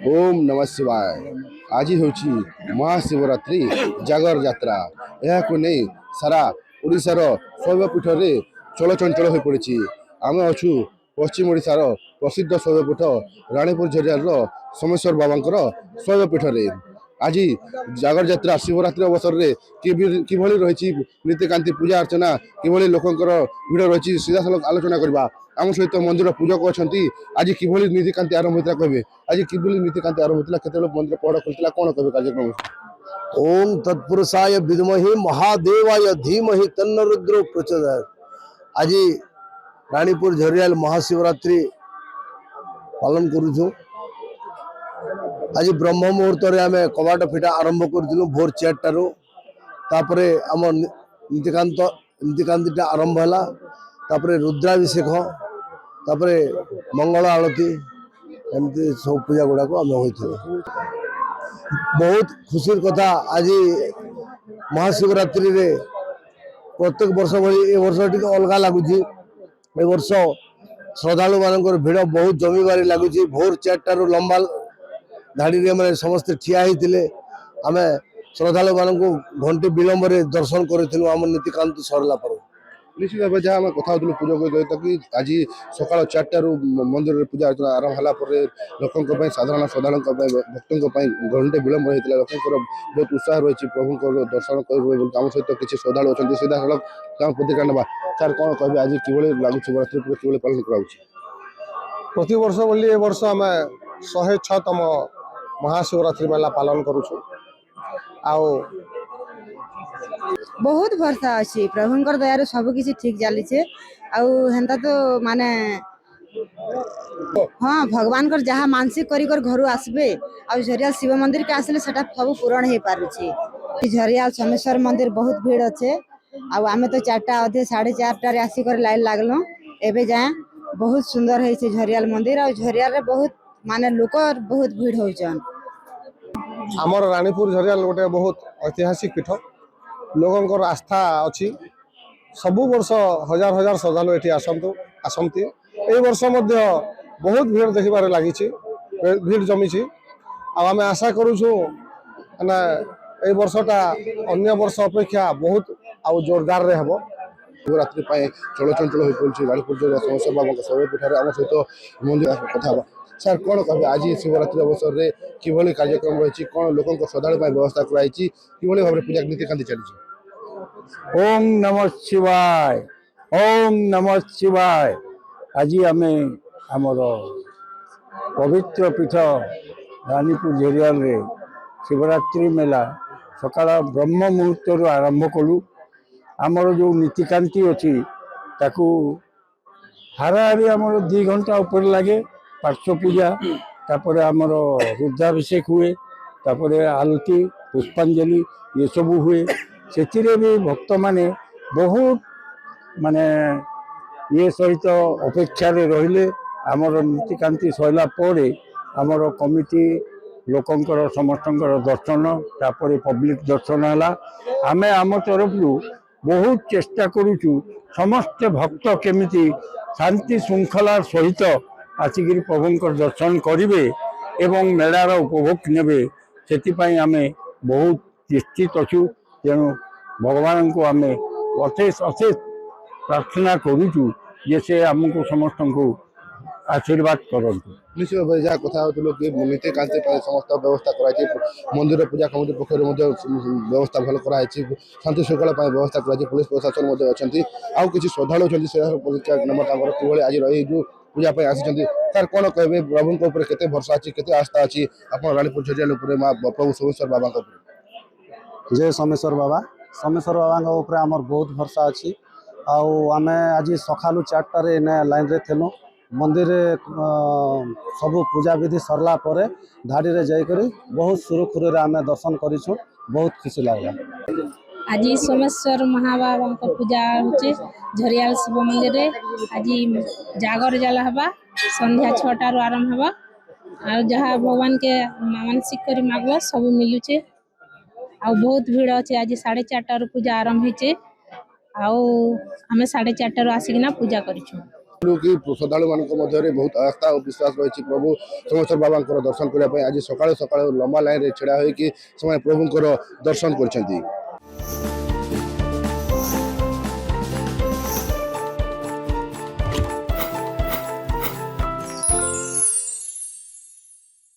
ओम नमः शिवाय। आज हूँ महाशिवरात्रि जागर यात्रा। यह को नहीं सारा ओडिशार शैवपीठ में चलचंचल हो पड़ी। आम अच्छु पश्चिम ओडिशार प्रसिद्ध शैवपीठ रानीपुर झरियार सोमेश्वर बाबा शैवपीठ में आज जागर यात्रा शिवरात्रि अवसर में किभली रही नीतिकांति पूजा अर्चना किभली लोकंर भिड़ रही सीधा सलख आलोचना करवा। आम सहित मंदिर पूजक अच्छा आज किभली नीतिकांति आरंभ होता कहे आज किभली नीतिकांति आरंभ होता केत मंदिर पहड़ खुलता कौन कहे कार्यक्रम। ओम तत्पुरुषाय विद्महे महादेवाय धीमहि तन्न रुद्रो प्रचोदयात्। आज रानीपुर झरियाल महाशिवरात्रि पालन करूँ। आज ब्रह्म मुहूर्त आम कबाट फिटा आरंभ करूँ भोर 4टारू। तापर आम नीतिकांति आरंभ है। तापर रुद्राभिषेक तापर मंगल आरती एमती सब पूजा गुड़ाक आम होते। बहुत खुशी कथा आज महाशिवरात्रि रे प्रत्येक वर्ष भाई ए वर्ष टी अलग लगुच। ए वर्ष श्रद्धालु मान भिड़ बहुत जमीवारी लगुच। भोर 4टारू लंबा धाड़ी रे मैंने समस्ते ठिया होते। आम श्रद्धालु मान घंटे विलंब दर्शन करूँ आम नीतिकांति सरला पर। निश्चित भाव जहाँ आम कथा पूजक कि आज सका 4टारू मंदिर में पूजा अर्चना आरंभ है। लोकों साधारण श्रद्धालु भक्तों घंटे विलंब होता है। लोक बहुत उत्साह रही प्रभु दर्शन कर आम सहित किसी श्रद्धालु अच्छा सीधा सड़क प्रतिक्रिया ना सर कौन कहे आज कि लगुच शिवरात्रि कि पालन कर प्रति वर्ष बोली ए वर्ष आम 106तम महाशिवरात्रि मेला पालन करूँ। बहुत भरसा अच्छी प्रभुंकर दयार सब किसी ठीक चली हेन्ता तो माने हाँ भगवान कर जहाँ मानसिक कर घर आसबे आ झरिया शिव मंदिर के आसले सेटा सब पूरण हो पारे। झरिया सोमेश्वर मंदिर बहुत भीड़ अच्छे। आम तो 4टा अधे 4:30 आसिक लाइन लगल एवं जाए बहुत सुंदर है झरियाल मंदिर और झरिया बहुत माने लोक बहुत भीड़ होचन। आमर रानीपुर झरियाल गोटे बहुत ऐतिहासिक पीठ लोगों आस्था अच्छी। सबु वर्ष हजार हजार श्रद्धालु ये आसती। ए वर्ष मध्य बहुत भीड़ देखबार लगी भीड़ जमी। आम आशा करूँ ना ए वर्षटा अन्य वर्ष अपेक्षा बहुत आउ जोरदार रे हबो। शिवरात्रि चलचंचल हो पड़ी रानीपुर सोमेश्वर बाबा शैवपीठ आम सहित मंदिर कथा सर कौन कहे आज शिवरात्रि अवसर में किभली कार्यक्रम रही कौन लोक श्रद्धालु व्यवस्था कराई कि भाव पूजा नीतिकांति चली। ओम नमः शिवाय ओम नमः शिवाय। आज आम आमर पवित्र पीठ रानीपुर झरियाल रे शिवरात्रि मेला सकाळ ब्रह्म मुहूर्त आरंभ कलु। आमर जो नीतिकांति अच्छी ताकू हाराहारी आमर 2 घंटा ऊपर लगे पार्श्व पूजा तापर आमर रुद्राभिषेक हुए तापर आलती पुष्पांजलि ये सब हुए। से भी भक्त माने बहुत माने ये सहित अपेक्षा रहिले आमर नीतिकांति सरला परे आमर कमिटी लोकंकर समस्तंकर दर्शन तापर पब्लिक दर्शन है। आमे आम तरफ बहुत चेष्टा करूचु समस्त भक्त केमिति शांति श्रृंखला सहित आसिक प्रभुंकर दर्शन करेंगे एवं मेलार उपभोग नेबे से आमे बहुत निश्चित अच्छु। तेणु भगवान को आमे अशेष अशेष प्रार्थना करूचु जे से आमको समस्त को आशीर्वाद करंतु। निश्चित भाव जहाँ कथा कि नीतिकांति समस्त व्यवस्था कराई मंदिर पूजा कमिटी पक्ष व्यवस्था भल कराई शांति श्रृंखला व्यवस्था कराई पुलिस प्रशासन अच्छा आउ कि श्रद्धालु अच्छा नंबर कि आज रही जो पूजा आसी सर कौन कहे प्रभु के भरसा अच्छी के आस्था अच्छी आप रानीपुर झरियाल प्रभु सोमेश्वर बाबा जय सोमेश्वर बाबा आमर बहुत भरसा अच्छी। आम आज सका 4टारे लाइन रे थेलु मंदिर सबू पूजा विधि सरला परे धाड़ी रे जाकर बहुत सुरखुरी रे आम दर्शन करूँ। बहुत खुशी लगला। आज सोमेश्वर महाबाबा को पूजा होचे झरियाल शिव मंदिर रे। आज जागर जाला हवा संध्या 6टारू आरंभ हवा और जहाँ भगवान के मानसिक करी मागवा सब मिलुचे। आ बहुत भीड़ अच्छे। आज 4:30 पूजा आरंभ होचे आउ आमे 4:30 आसिकिना पूजा करिछु। କି ଶ୍ରଦ୍ଧାଳୁମାନଙ୍କ ମଧ୍ୟରେ ବହୁତ ଆସ୍ଥା ଓ ବିଶ୍ୱାସ ରହିଛି ପ୍ରଭୁ ସୋମେଶ୍ୱର ବାବାଙ୍କର ଦର୍ଶନ କରିବା ପାଇଁ ଆଜି ସକାଳୁ ସକାଳୁ ଲମ୍ବା ଲାଇନରେ ଛିଡ଼ା ହୋଇକି ସେମାନେ ପ୍ରଭୁଙ୍କର ଦର୍ଶନ କରିଛନ୍ତି।